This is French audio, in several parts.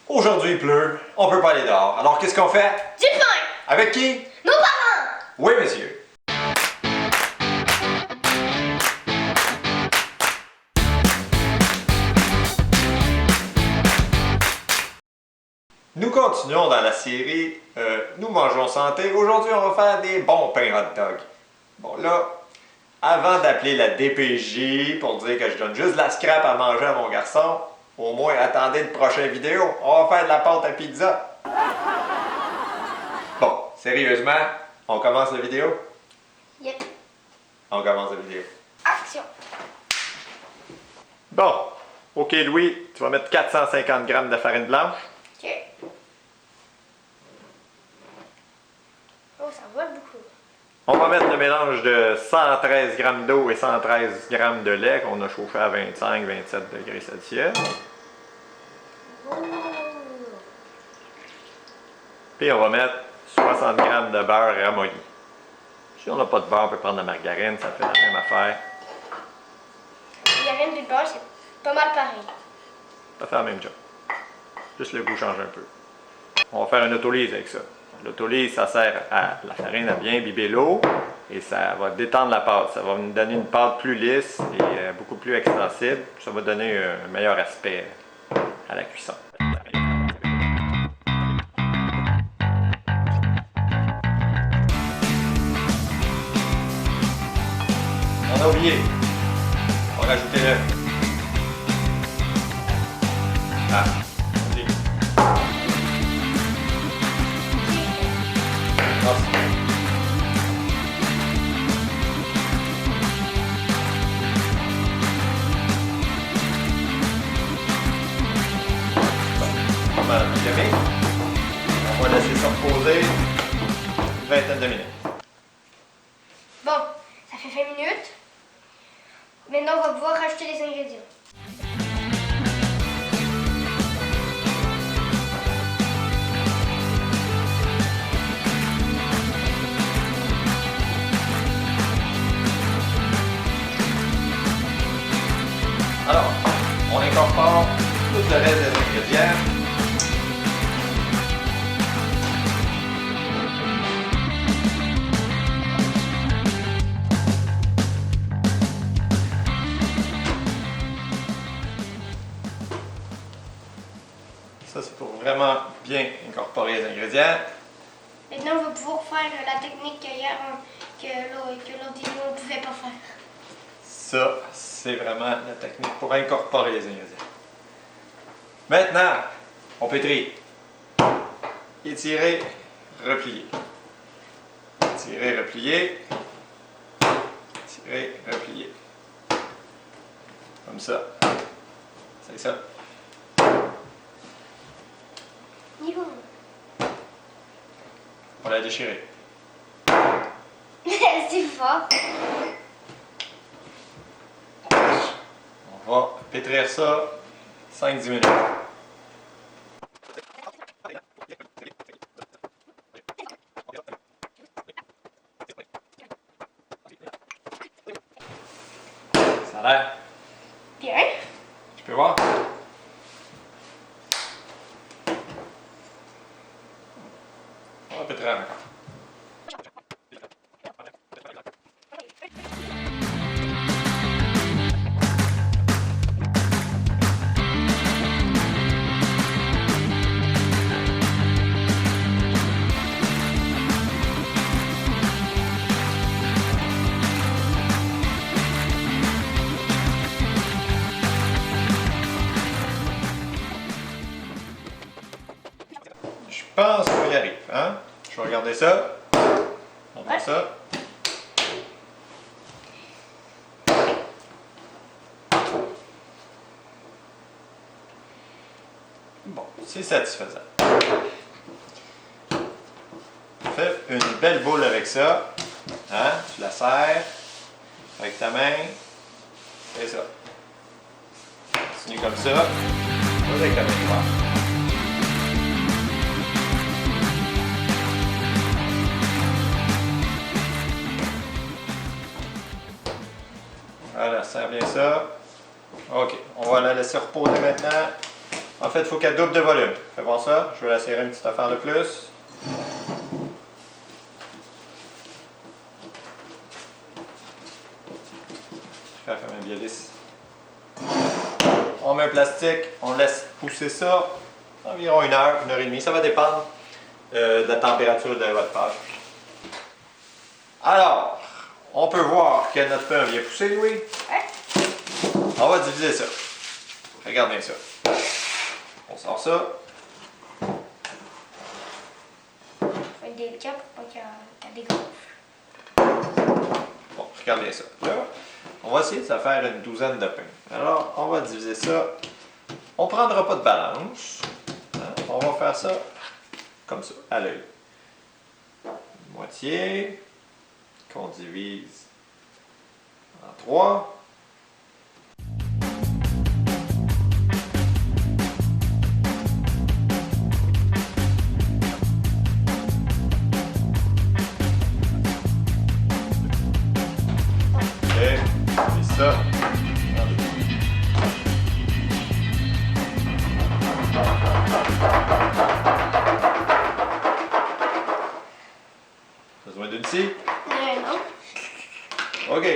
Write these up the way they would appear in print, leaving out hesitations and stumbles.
Aujourd'hui il pleut, on peut pas aller dehors. Alors qu'est-ce qu'on fait? Du pain! Avec qui? Nos parents! Oui, monsieur. Nous continuons dans la série Nous mangeons santé. Aujourd'hui, on va faire des bons pains hot dog. Bon, là, avant d'appeler la DPJ pour dire que je donne juste de la scrap à manger à mon garçon, au moins attendez une prochaine vidéo. On va faire de la pâte à pizza. Bon, sérieusement, on commence la vidéo? Yep. On commence la vidéo. Action! Bon, ok Louis, tu vas mettre 450 g de farine blanche. Ok. Oh, ça vole beaucoup. On va mettre le mélange de 113 g d'eau et 113 g de lait qu'on a chauffé à 25-27 degrés Celsius. Oh. Puis on va mettre 60 g de beurre ramolli. Si on n'a pas de beurre, on peut prendre de la margarine, ça fait la même affaire. Il y a rien de beurre, c'est pas mal pareil. Ça fait la même job. Juste le goût change un peu. On va faire une autolyse avec ça. L'autolyse, ça sert à la farine à bien imbiber l'eau et ça va détendre la pâte. Ça va nous donner une pâte plus lisse et beaucoup plus extensible. Ça va donner un meilleur aspect à la cuisson. On a oublié. On va rajouter l'œuf. Ah, vas-y. On va laisser ça reposer une vingtaine de minutes. Bon, ça fait 20 minutes. Maintenant, on va pouvoir rajouter les ingrédients. Alors, on incorpore tout le reste des ingrédients. Ça, c'est pour vraiment bien incorporer les ingrédients. Maintenant, on va pouvoir faire la technique qu'hier, que l'autre vidéo, on ne pouvait pas faire. Ça, c'est vraiment la technique pour incorporer les ingrédients. Maintenant, on pétrit. Étirer, replier. Étirer, replier. Étirer, replier. Comme ça. C'est ça. Youhou. On va la déchirer. C'est fort. On va pétrir ça 5-10 minutes. Ça a l'air. Bien. Tu peux voir? On va pétrir encore. Je pense qu'on y arrive, hein? Je vais regarder ça. On voit ça. Bon, c'est satisfaisant. Fais une belle boule avec ça. Hein? Tu la serres avec ta main. Fais ça. Continue comme ça. Vas-y avec ta main droite. Voilà, serre bien ça. OK, on va la laisser reposer maintenant En fait, il faut qu'elle double de volume. Fais voir ça. Je vais la serrer une petite affaire de plus. Je vais faire un bien lisse. On met un plastique, on laisse pousser ça environ 1 heure, 1 heure et demie. Ça va dépendre de la température de votre pâte. Alors, on peut voir que notre pain vient pousser, Louis. Ouais. On va diviser ça. Regarde bien ça. On sort ça. Faut être délicat pour pas qu'elle dégonfle. Bon, regarde bien ça. Là, on va essayer de se faire une douzaine de pains. Alors, on va diviser ça. On ne prendra pas de balance. Hein? On va faire ça comme ça, à l'œil. Moitié qu'on divise en 3. Et ça. Besoin d'une scie? Non. OK.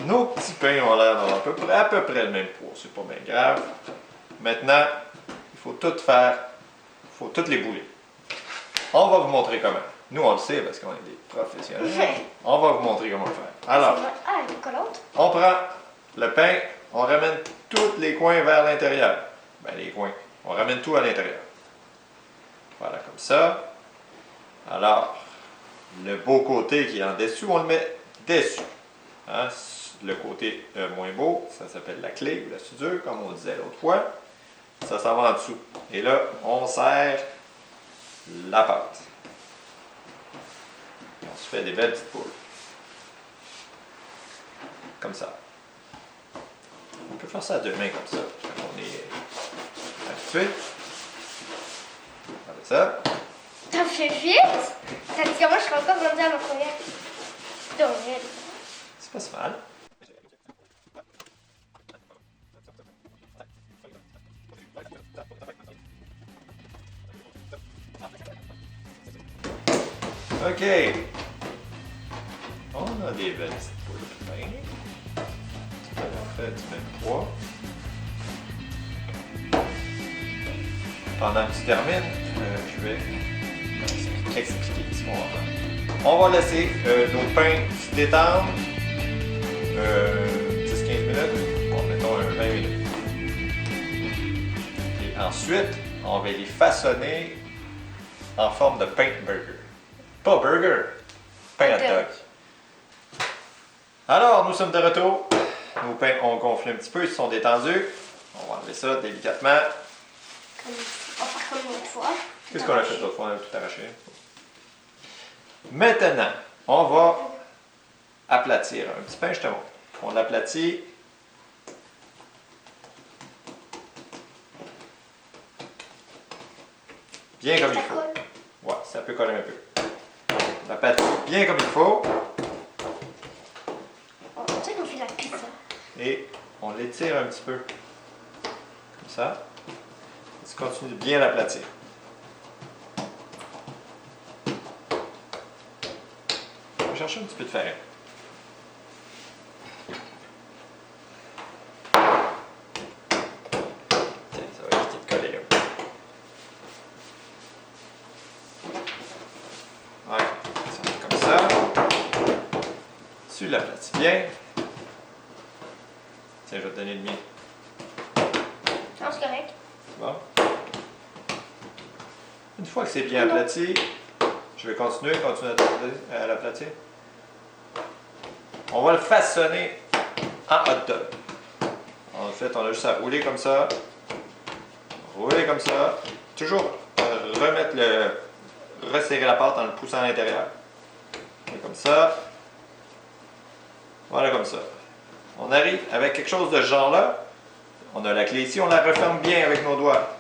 Nos petits pains ont l'air d'avoir à peu près le même poids. C'est pas bien grave. Maintenant, il faut tout faire. Il faut toutes les bouler. On va vous montrer comment. Nous, on le sait parce qu'on est des professionnels. On va vous montrer comment faire. Alors, Ah, elle est collante. on prend le pain, on ramène tous les coins vers l'intérieur. Ben, les coins. On ramène tout à l'intérieur. Voilà, comme ça. Alors, le beau côté qui est en dessous, on le met dessus. Hein? Le côté moins beau, ça s'appelle la clé ou la soudure, comme on disait l'autre fois. Ça s'en va en dessous. Et là, on serre la pâte. On se fait des belles petites boules. Comme ça. On peut faire ça à 2 mains comme ça, quand on est habitué. Comme ça. T'as fait vite? Tandis que moi, je serais encore rendue à ma première. Donc, C'est pas si mal. OK. On a des belles petites boules de pain. Tout à fait du même poids. Pendant que tu termines, je vais expliquer ce qu'on va faire. On va laisser nos pains se détendre 10-15 minutes, bon, mettons 20 minutes. Et ensuite, on va les façonner en forme de pain burger. Pas burger, pain hot dog. Alors, nous sommes de retour. Nos pains ont gonflé un petit peu, ils se sont détendus. On va enlever ça délicatement. On va faire comme l'autre fois. Qu'est-ce qu'on a fait l'autre fois? On a tout arraché. Maintenant, on va aplatir un petit pain, je te montre. On l'aplatit. Bien comme il faut. Ouais, ça peut coller un peu. On l'aplatit bien comme il faut. On sait qu'on fait de la pizza. Et on l'étire un petit peu. Comme ça. Et tu continues de bien l'aplatir. On va chercher un petit peu de farine. Tiens, ça va éviter de coller un peu. Ouais, ça va être comme ça. Tu l'aplatis bien. Tiens, je vais te donner le mien. Non, c'est correct. Bon. Une fois que c'est bien aplati, je vais continuer à l'aplatir. On va le façonner en hot dog. En fait, on a juste à rouler comme ça. Rouler comme ça. Toujours resserrer la pâte en le poussant à l'intérieur. Et comme ça. Voilà comme ça. On arrive avec quelque chose de ce genre-là. On a la clé ici, on la referme bien avec nos doigts.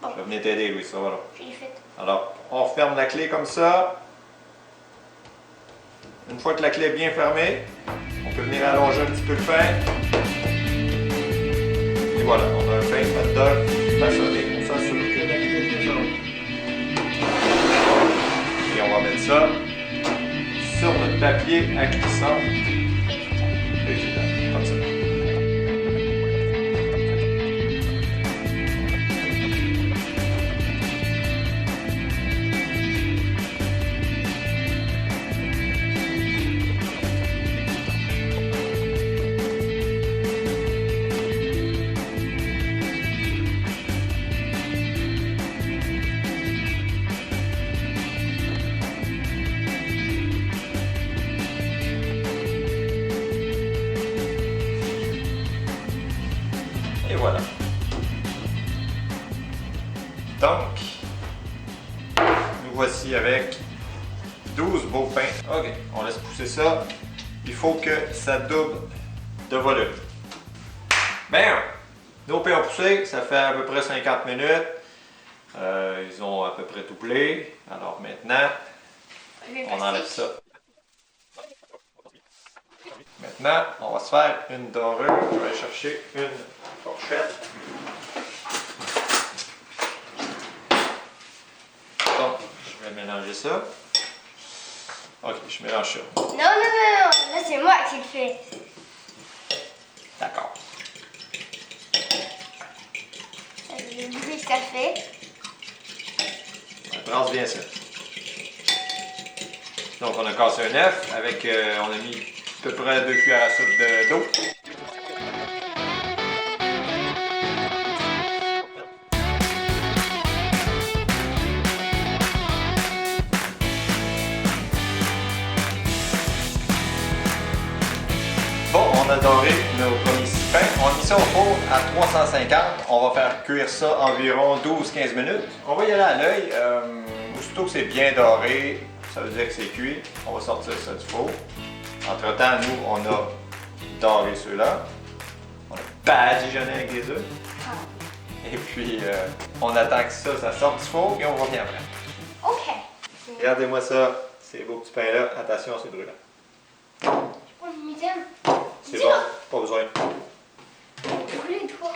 Bon. Je vais venir t'aider, Louis, ça va là. Je l'ai fait. Alors, on referme la clé comme ça. Une fois que la clé est bien fermée, on peut venir allonger un petit peu le pain. Et voilà, on a un pain hot dog façonné. On s'en soucie. Et on va mettre ça sur notre papier à cuisson. Évidemment, comme ça. Et voilà. Donc, nous voici avec 12 beaux pains. Ok, on laisse pousser ça. Il faut que ça double de volume. Bien, nos pains ont poussé, ça fait à peu près 50 minutes. Ils ont à peu près doublé. Alors maintenant, on enlève ça. Maintenant, on va se faire une dorure. Je vais aller chercher une fourchette. Bon, je vais mélanger ça. Ok, je mélange ça. Non, là c'est moi qui le fais. D'accord. Le bruit que ça fait. On brasse bien ça. Donc, on a cassé un œuf avec, on a mis à peu près 2 cuillères à soupe d'eau. Bon, on a doré nos premiers 6 pains. On a mis ça au four à 350. On va faire cuire ça environ 12-15 minutes. On va y aller à l'œil. Aussitôt que c'est bien doré, ça veut dire que c'est cuit. On va sortir ça du four. Entre-temps, nous, on a doré ceux-là. On a badigeonné avec des œufs. Et puis, on attend que ça sorte du four et on revient après. Ok. Regardez-moi ça, ces beaux petits pains-là. Attention, c'est brûlant. Oh, je m'aime. C'est bon, pas besoin. Brûlé, toi.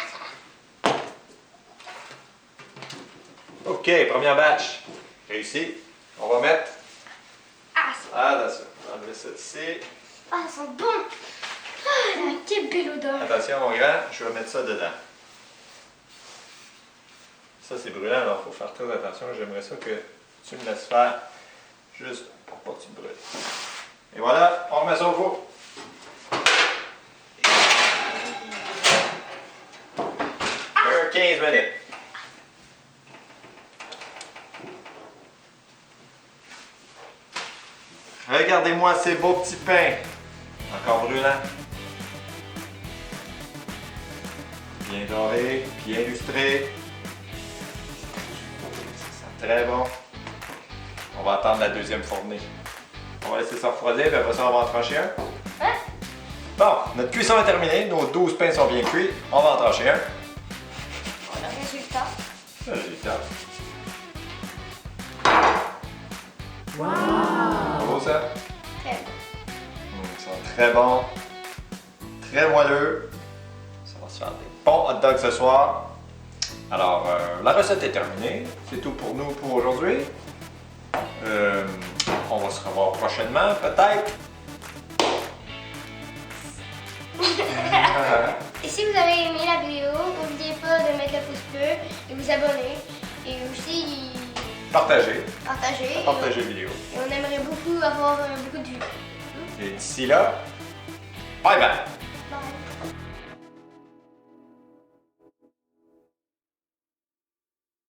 OK, première batch. Réussi. On va mettre. Ah, Attention, on va enlever ça ici. ça sent bon. Ah, quelle belle odeur. Attention, mon grand, je vais mettre ça dedans. Ça, c'est brûlant, alors il faut faire très attention. J'aimerais ça que tu me laisses faire juste pour pas que tu te brûles. Et voilà, on remet ça au four. 15 minutes. Regardez-moi ces beaux petits pains. Encore brûlants. Bien dorés, bien lustrés. Ça sent très bon. On va attendre la deuxième fournée. On va laisser ça refroidir, puis après ça, on va en trancher un. Hein? Bon, notre cuisson est terminée. Nos 12 pains sont bien cuits. On va en trancher un. Voilà le résultat. Le résultat. Wow! Beau ça? Très bon. Ils sont très bons. Très moelleux. Ça va se faire des bons hot dogs ce soir. Alors, la recette est terminée. C'est tout pour nous pour aujourd'hui. On va se revoir prochainement, peut-être. Et si vous avez aimé la vidéo, n'oubliez pas de mettre le pouce bleu et vous abonner. Et aussi Partagez. partager. Partagez la vidéo. Et on aimerait beaucoup avoir beaucoup de vues. Et d'ici là, bye bye!